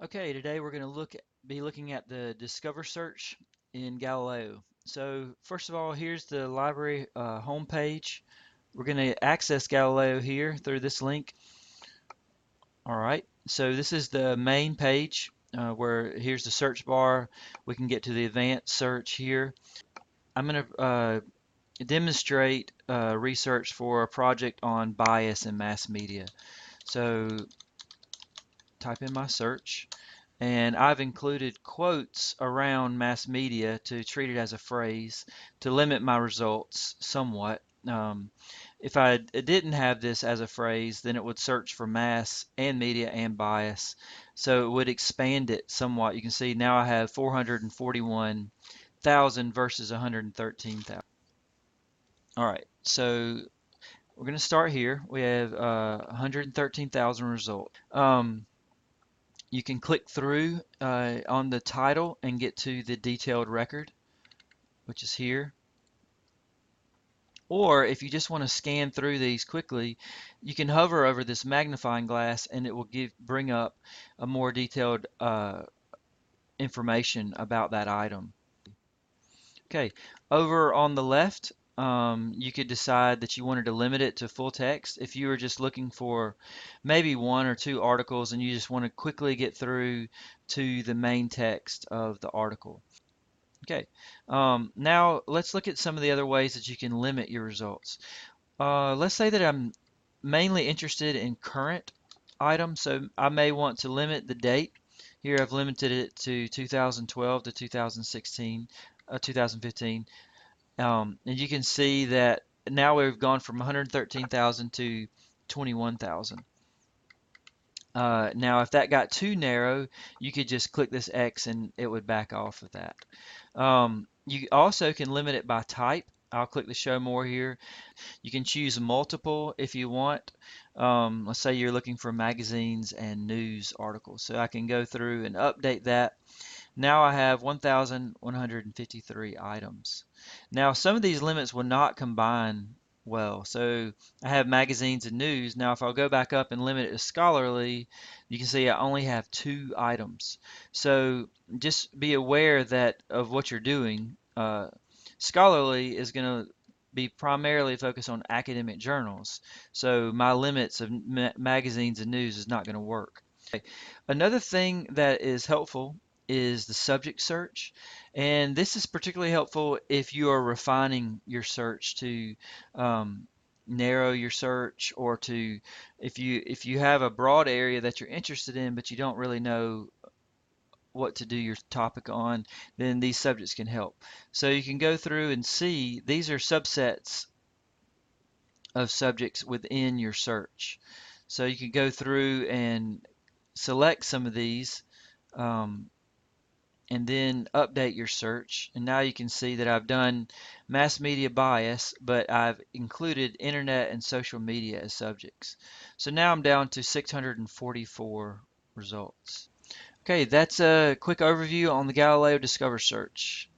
Okay, today we're going to be looking at the Discover search in Galileo. So first of all, here's the library homepage. We're going to access Galileo here through this link. All right, so this is the main page where here's the search bar. We can get to the advanced search here. I'm going to demonstrate research for a project on bias in mass media. So type in my search. And I've included quotes around mass media to treat it as a phrase to limit my results somewhat. If I didn't have this as a phrase, then it would search for mass and media and bias. So it would expand it somewhat. You can see now I have 441,000 versus 113,000. All right, so we're going to start here. We have 113,000 results. You can click through on the title and get to the detailed record, which is here. Or if you just want to scan through these quickly, you can hover over this magnifying glass and it will bring up a more detailed information about that item. Okay, over on the left, you could decide that you wanted to limit it to full text. If you were just looking for maybe one or two articles and you just want to quickly get through to the main text of the article. Okay, now let's look at some of the other ways that you can limit your results. Let's say that I'm mainly interested in current items, so I may want to limit the date. Here I've limited it to 2012 to 2016, 2015. And you can see that now we've gone from 113,000 to 21,000. Now, if that got too narrow, you could just click this X and it would back off of that. You also can limit it by type. I'll click the show more here. You can choose multiple if you want. Let's say you're looking for magazines and news articles. So I can go through and update that. Now I have 1,153 items. Now some of these limits will not combine well. So I have magazines and news. Now if I'll go back up and limit it to scholarly, you can see I only have 2 items. So just be aware that of what you're doing. Scholarly is going to be primarily focused on academic journals. So my limits of magazines and news is not going to work. Okay. Another thing that is helpful is the subject search. And this is particularly helpful if you are refining your search to narrow your search, or to if you have a broad area that you're interested in but you don't really know what to do your topic on, then these subjects can help. So you can go through and see these are subsets of subjects within your search. So you can go through and select some of these, um, and then update your search. And now you can see that I've done mass media bias, but I've included internet and social media as subjects. So now I'm down to 644 results. Okay, that's a quick overview on the Galileo Discover search.